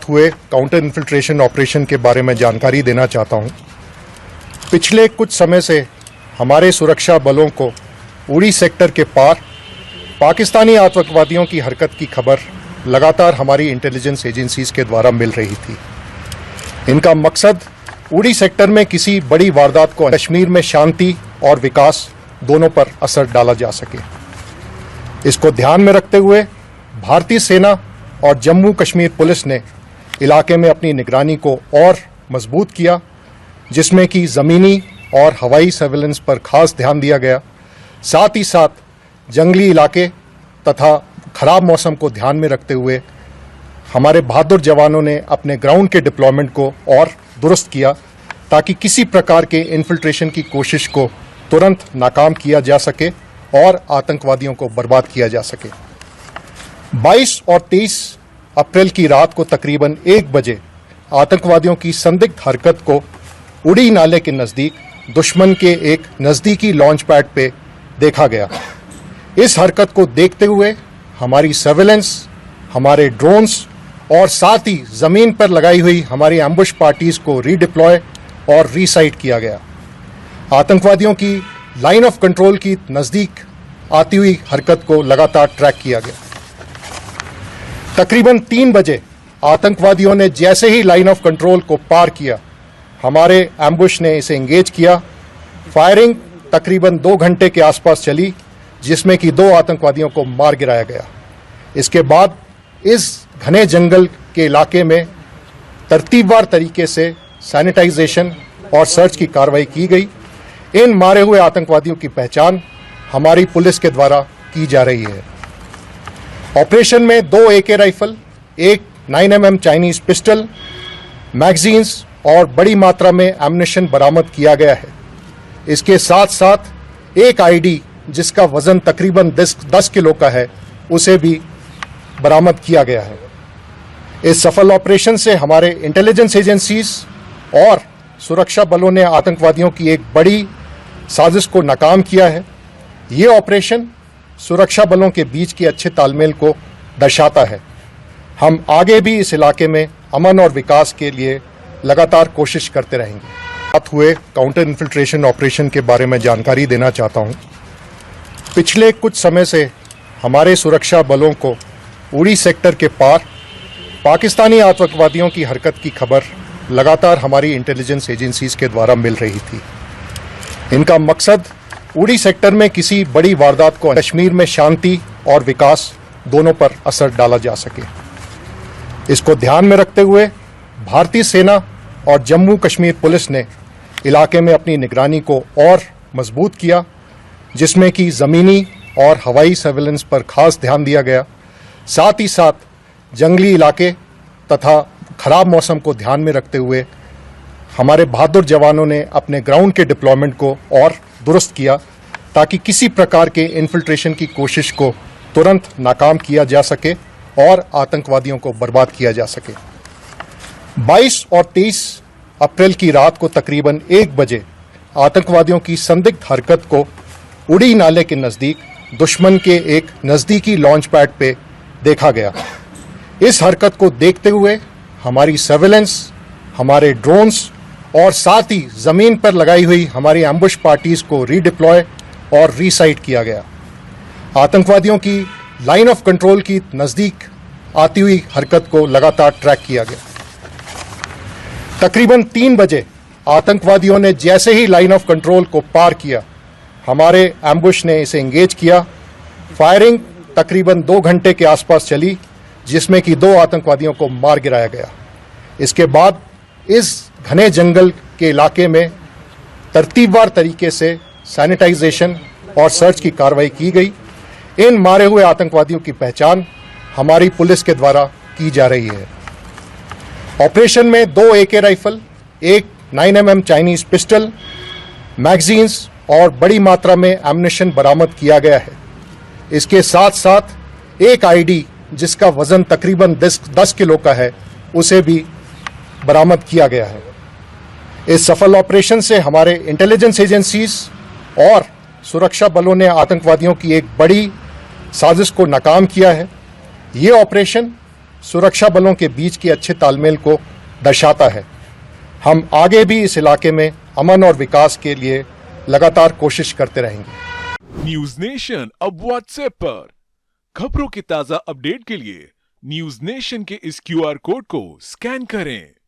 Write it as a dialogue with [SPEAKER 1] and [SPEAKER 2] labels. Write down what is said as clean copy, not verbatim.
[SPEAKER 1] हुए counter infiltration operation के बारे में जानकारी देना चाहता हूं। पिछले कुछ समय से हमारे सुरक्षा बलों को उड़ी सेक्टर के पार पाकिस्तानी आतंकवादियों की हरकत की खबर लगातार हमारी इंटेलिजेंस एजेंसीज के द्वारा मिल रही थी। इनका मकसद उड़ी सेक्टर में किसी बड़ी वारदात को कश्मीर में शांति और विकास दोनों पर असर डाला जा सके। इसको ध्यान में रखते हुए भारतीय सेना और जम्मू कश्मीर पुलिस ने इलाके में अपनी निगरानी को और मजबूत किया, जिसमें कि ज़मीनी और हवाई सर्विलेंस पर खास ध्यान दिया गया। साथ ही साथ जंगली इलाके तथा खराब मौसम को ध्यान में रखते हुए हमारे बहादुर जवानों ने अपने ग्राउंड के डिप्लॉयमेंट को और दुरुस्त किया, ताकि किसी प्रकार के इन्फिल्ट्रेशन की कोशिश को तुरंत नाकाम किया जा सके और आतंकवादियों को बर्बाद किया जा सके। 22 और 23 अप्रैल की रात को तकरीबन 1 बजे आतंकवादियों की संदिग्ध हरकत को उड़ी नाले के नज़दीक दुश्मन के एक नज़दीकी लॉन्च पैड पे देखा गया। इस हरकत को देखते हुए हमारी सर्विलेंस, हमारे ड्रोन्स और साथ ही ज़मीन पर लगाई हुई हमारी एम्बुश पार्टीज़ को रीडिप्लॉय और रीसाइट किया गया। आतंकवादियों की लाइन ऑफ कंट्रोल की नज़दीक आती हुई हरकत को लगातार ट्रैक किया गया। तकरीबन 3 बजे आतंकवादियों ने जैसे ही लाइन ऑफ कंट्रोल को पार किया, हमारे एम्बुश ने इसे एंगेज किया। फायरिंग तकरीबन 2 घंटे के आसपास चली, जिसमें कि 2 आतंकवादियों को मार गिराया गया। इसके बाद इस घने जंगल के इलाके में तरतीबवार तरीके से सैनिटाइजेशन और सर्च की कार्रवाई की गई। इन मारे हुए आतंकवादियों की पहचान हमारी पुलिस के द्वारा की जा रही है। ऑपरेशन में 2 AK rifle, 1 9mm Chinese pistol, magazines और बड़ी मात्रा में एम्युनिशन बरामद किया गया है। इसके साथ साथ एक ID जिसका वजन तकरीबन 10 किलो का है, उसे भी बरामद किया गया है। इस सफल ऑपरेशन से हमारे इंटेलिजेंस एजेंसीज और सुरक्षा बलों ने आतंकवादियों की एक बड़ी साजिश को नाकाम किया है। ये ऑपरेशन सुरक्षा बलों के बीच के अच्छे तालमेल को दर्शाता है। हम आगे भी इस इलाके में अमन और विकास के लिए लगातार कोशिश करते रहेंगे। बात हुए काउंटर इन्फिल्ट्रेशन ऑपरेशन के बारे में जानकारी देना चाहता हूं। पिछले कुछ समय से हमारे सुरक्षा बलों को उड़ी सेक्टर के पार पाकिस्तानी आतंकवादियों की हरकत की खबर लगातार हमारी इंटेलिजेंस एजेंसीज के द्वारा मिल रही थी। इनका मकसद उड़ी सेक्टर में किसी बड़ी वारदात को कश्मीर में शांति और विकास दोनों पर असर डाला जा सके। इसको ध्यान में रखते हुए भारतीय सेना और जम्मू कश्मीर पुलिस ने इलाके में अपनी निगरानी को और मजबूत किया, जिसमें कि ज़मीनी और हवाई सर्विलेंस पर खास ध्यान दिया गया। साथ ही साथ जंगली इलाके तथा खराब मौसम को ध्यान में रखते हुए हमारे बहादुर जवानों ने अपने ग्राउंड के डिप्लॉयमेंट को और दुरुस्त किया, ताकि किसी प्रकार के इन्फिल्ट्रेशन की कोशिश को तुरंत नाकाम किया जा सके और आतंकवादियों को बर्बाद किया जा सके। 22 और 23 अप्रैल की रात को तकरीबन 1 बजे आतंकवादियों की संदिग्ध हरकत को उड़ी नाले के नज़दीक दुश्मन के एक नज़दीकी लॉन्च पैड पे देखा गया। इस हरकत को देखते हुए हमारी सर्विलेंस, हमारे ड्रोन्स और साथ ही ज़मीन पर लगाई हुई हमारी एम्बुश पार्टीज़ को रीडिप्लॉय और रीसाइट किया गया। आतंकवादियों की लाइन ऑफ कंट्रोल की नज़दीक आती हुई हरकत को लगातार ट्रैक किया गया। तकरीबन 3 बजे आतंकवादियों ने जैसे ही लाइन ऑफ कंट्रोल को पार किया, हमारे एम्बुश ने इसे एंगेज किया। फायरिंग तकरीबन 2 घंटे के आसपास चली, जिसमें कि 2 आतंकवादियों को मार गिराया गया। इसके बाद इस घने जंगल के इलाके में तरतीबवार तरीके से सैनिटाइजेशन और सर्च की कार्रवाई की गई। इन मारे हुए आतंकवादियों की पहचान हमारी पुलिस के द्वारा की जा रही है। ऑपरेशन में 2 AK rifle, 1 9mm Chinese pistol, magazines और बड़ी मात्रा में एम्युनिशन बरामद किया गया है। इसके साथ साथ एक ID जिसका वजन तकरीबन 10 किलो का है, उसे भी बरामद किया गया है। इस सफल ऑपरेशन से हमारे इंटेलिजेंस एजेंसीज और सुरक्षा बलों ने आतंकवादियों की एक बड़ी साजिश को नाकाम किया है। ये ऑपरेशन सुरक्षा बलों के बीच के अच्छे तालमेल को दर्शाता है। हम आगे भी इस इलाके में अमन और विकास के लिए लगातार कोशिश करते रहेंगे।
[SPEAKER 2] न्यूज नेशन अब व्हाट्सएप पर खबरों के ताजा अपडेट के लिए न्यूज नेशन के इस QR कोड को स्कैन करें।